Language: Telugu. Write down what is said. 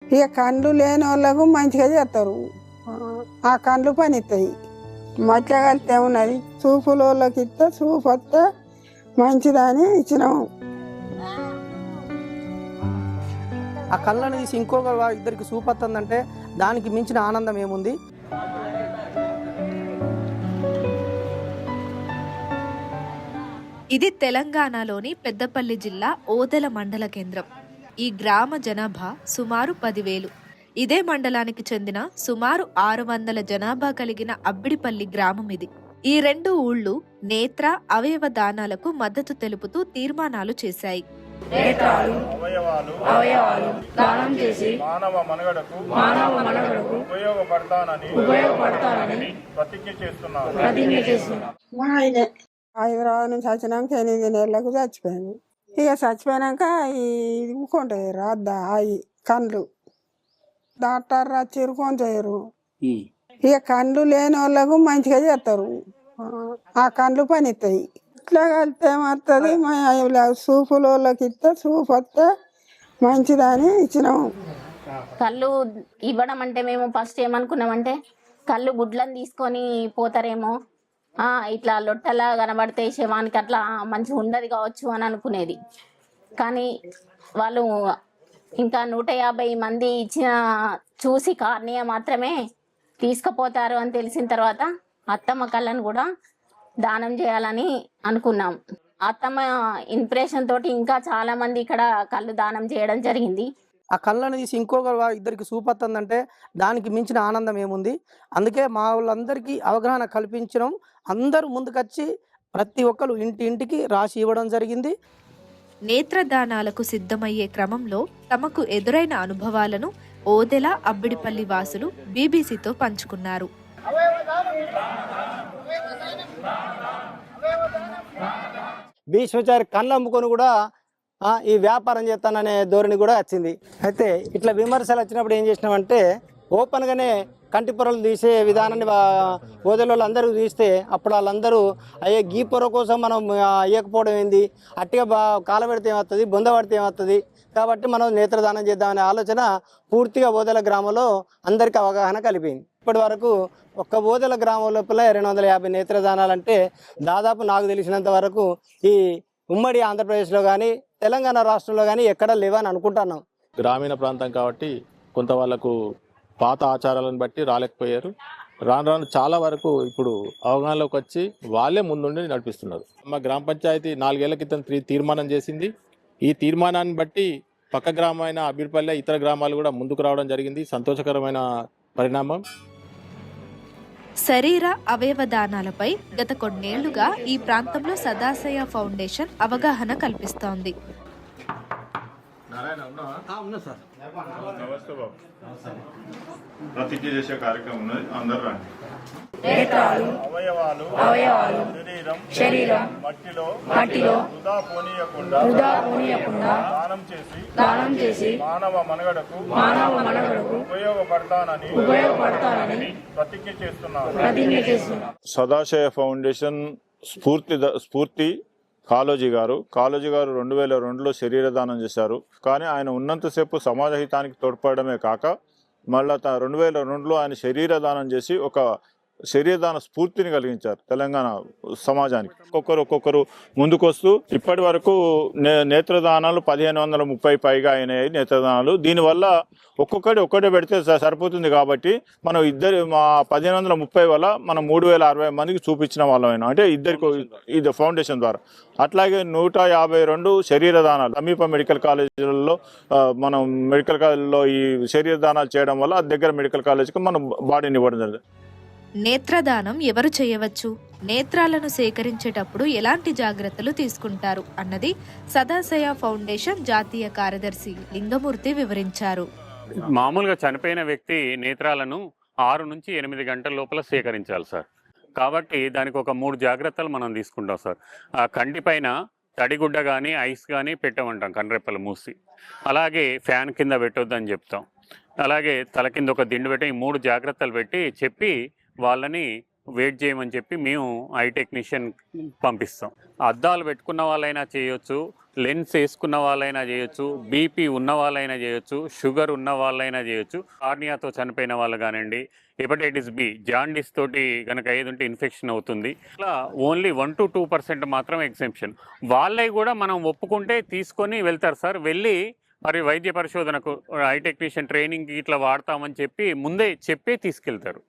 ఇక కండ్లు లేని వాళ్ళకు మంచిగా చేస్తారు. ఆ కండ్లు పనిస్తాయి. మధ్య కలితే ఉన్నది చూపుల వాళ్ళకి ఇస్తే చూపు వస్తే మంచిదని ఇచ్చినాము. ఆ కళ్ళని తీసి ఇంకొక ఇద్దరికి చూపొస్తుందంటే దానికి మించిన ఆనందం ఏముంది? ఇది తెలంగాణలోని పెద్దపల్లి జిల్లా ఓదెల మండల కేంద్రం. ఈ గ్రామ జనాభా సుమారు 10,000. ఇదే మండలానికి చెందిన సుమారు 600 జనాభా కలిగిన అబ్బిడిపల్లి గ్రామం ఇది. ఈ రెండు ఊళ్ళు నేత్ర అవయవ దానాలకు మద్దతు తెలుపుతూ తీర్మానాలు చేశాయి. అవయవాలు దానం చేసి మానవ మనుగడకు ఉపయోగపడతానని ప్రతిజ్ఞ చేస్తున్నాను. హైదరాబాద్ నుంచి వచ్చినాక 8 నెలలకు చచ్చిపోయాను. ఇక చచ్చిపోయాక ఇది ఊకుంటాయి రాద్దా అవి కండ్లు డాక్టర్ వచ్చి చేయరు. ఇక కండ్లు లేని వాళ్ళకు మంచిగా చేస్తారు. ఆ కండ్లు పనిస్తాయి. ఇట్లా కలితే ఏమవుతుంది, చూపుల వాళ్ళకి ఇస్తే చూపు వస్తే మంచిదని ఇచ్చినాము. కళ్ళు ఇవ్వడం అంటే మేము ఫస్ట్ ఏమనుకున్నామంటే కళ్ళు గుడ్లను తీసుకొని పోతారేమో, ఇట్లా లొట్టలా కనబడితే శవానికి అట్లా మంచిగా ఉండదు కావచ్చు అని అనుకునేది. కానీ వాళ్ళు ఇంకా 150 మంది ఇచ్చిన చూసి కార్నియా మాత్రమే తీసుకుపోతారు అని తెలిసిన తర్వాత అత్తమ్మ కళ్ళను కూడా దానం చేయాలని అనుకున్నాం. అత్తమ్మ ఇన్స్పిరేషన్ తోటి ఇంకా చాలా మంది ఇక్కడ కళ్ళు దానం చేయడం జరిగింది. ఆ కళ్ళని తీసి ఇంకొక ఇద్దరికి చూపొస్తుందంటే దానికి మించిన ఆనందం ఏముంది? అందుకే మా వాళ్ళందరికీ అవగాహన కల్పించడం, అందరూ ముందుకొచ్చి ప్రతి ఒక్కరు ఇంటింటికి రాసి ఇవ్వడం జరిగింది. నేత్రదానాలకు సిద్ధమయ్యే క్రమంలో తమకు ఎదురైన అనుభవాలను ఓదెల అబ్బిడిపల్లి వాసులు బీబీసీతో పంచుకున్నారు. భీష్మాచారి కళ్ళు అమ్ముకొని కూడా ఈ వ్యాపారం చేస్తాననే ధోరణి కూడా వచ్చింది. అయితే ఇట్లా విమర్శలు వచ్చినప్పుడు ఏం చేసినామంటే ఓపెన్గానే కంటి పొరలు తీసే విధానాన్ని ఓదెల వాళ్ళందరూ తీస్తే అప్పుడు వాళ్ళందరూ అయ్యే గీ పొర కోసం మనం అయ్యకపోవడం ఏంది, అట్టిగా కాలబెడితే ఏమవుతుంది, బొంద పడితే ఏమవుతుంది, కాబట్టి మనం నేత్రదానం చేద్దామనే ఆలోచన పూర్తిగా ఓదెల గ్రామంలో అందరికీ అవగాహన కలిపింది. ఇప్పటి వరకు ఒక్క ఓదెల గ్రామం లోపల 250 నేత్రదానాలంటే దాదాపు నాకు తెలిసినంత వరకు ఈ ఉమ్మడి ఆంధ్రప్రదేశ్లో కానీ తెలంగాణ రాష్ట్రంలో కానీ ఎక్కడ లేవని అనుకుంటున్నాం. గ్రామీణ ప్రాంతం కాబట్టి కొంత వాళ్ళకు పాత ఆచారాలను బట్టి రాలేకపోయారు. రాను రాను చాలా వరకు ఇప్పుడు అవగాహనలోకి వచ్చి వాళ్ళే ముందుండి నడిపిస్తున్నారు. మా గ్రామ పంచాయతీ 4 ఏళ్ల క్రితం తీర్మానం చేసింది. ఈ తీర్మానాన్ని బట్టి పక్క గ్రామమైన అబ్బిడిపల్లె ఇతర గ్రామాలు కూడా ముందుకు రావడం జరిగింది. సంతోషకరమైన పరిణామం. శరీర అవయవ దానాలపై గత కొన్నేళ్లుగా ఈ ప్రాంతంలో సదాశయ ఫౌండేషన్ అవగాహన కల్పిస్తోంది. ప్రతిజ్ఞ చేసే కార్యక్రమం ఉన్నది, అందరూ రండి. అవయవాలు శరీరం మట్టిలో వృధా పోనీయకుండా దానం చేసి మానవ మనుగడకు ఉపయోగపడతానని ప్రతిజ్ఞ చేస్తున్నాను. సదాశయ ఫౌండేషన్ స్ఫూర్తి కాళోజీ గారు 2002లో శరీరదానం చేశారు. కానీ ఆయన ఉన్నంతసేపు సమాజ హితానికి తోడ్పడమే కాక మళ్ళా 2002లో ఆయన శరీరదానం చేసి ఒక శరీరదాన స్ఫూర్తిని కలిగించారు తెలంగాణ సమాజానికి. ఒక్కొక్కరు ముందుకొస్తూ ఇప్పటి వరకు నేత్రదానాలు 1530 పైగా అయినాయి నేత్రదానాలు. దీనివల్ల ఒక్కడే పెడితే సరిపోతుంది కాబట్టి మనం మా 1530 వల్ల మనం 3060 మందికి చూపించిన వాళ్ళమైనా, అంటే ఇది ఫౌండేషన్ ద్వారా. అట్లాగే 152 శరీరదానాలు సమీప మెడికల్ కాలేజీలలో మనం మెడికల్ కాలేజీలో ఈ శరీరదానాలు చేయడం వల్ల దగ్గర మెడికల్ కాలేజీకి మనం బాడీని ఇవ్వడం జరిగింది. నేత్రదానం ఎవరు చేయవచ్చు, నేత్రాలను సేకరించేటప్పుడు ఎలాంటి జాగ్రత్తలు తీసుకుంటారు అన్నది సదాశయ ఫౌండేషన్ జాతీయ కార్యదర్శి లింగమూర్తి వివరించారు. మామూలుగా చనిపోయిన వ్యక్తి నేత్రాలను 6 నుంచి 8 గంటల లోపల సేకరించాలి సార్. కాబట్టి దానికి ఒక 3 జాగ్రత్తలు మనం తీసుకుంటాం సార్. ఆ కంటి పైన తడిగుడ్డ కానీ ఐస్ కానీ పెట్టమంటాం, కండ్రెప్పలు మూసి. అలాగే ఫ్యాన్ కింద పెట్టొద్దని చెప్తాం. అలాగే తల కింద ఒక దిండు పెట్టి 3 జాగ్రత్తలు పెట్టి చెప్పి వాళ్ళని వెయిట్ చేయమని చెప్పి మేము ఐ టెక్నీషియన్ పంపిస్తాం. అద్దాలు పెట్టుకున్న వాళ్ళైనా చేయొచ్చు, లెన్స్ వేసుకున్న వాళ్ళైనా చేయొచ్చు, బీపీ ఉన్న వాళ్ళైనా చేయొచ్చు, షుగర్ ఉన్న వాళ్ళైనా చేయొచ్చు, కార్నియాతో చనిపోయిన వాళ్ళు కానివ్వండి, హెపటైటిస్ బి, జాండీస్ తోటి కనుక ఏదుంటే ఇన్ఫెక్షన్ అవుతుంది. ఇట్లా ఓన్లీ 1 to 2% మాత్రం ఎగ్జెంప్షన్. వాళ్ళవి కూడా మనం ఒప్పుకుంటే తీసుకొని వెళ్తారు సార్. వెళ్ళి మరి వైద్య పరిశోధనకు ఐ టెక్నీషియన్ ట్రైనింగ్కి ఇట్లా వాడతామని చెప్పి ముందే చెప్పే తీసుకెళ్తారు.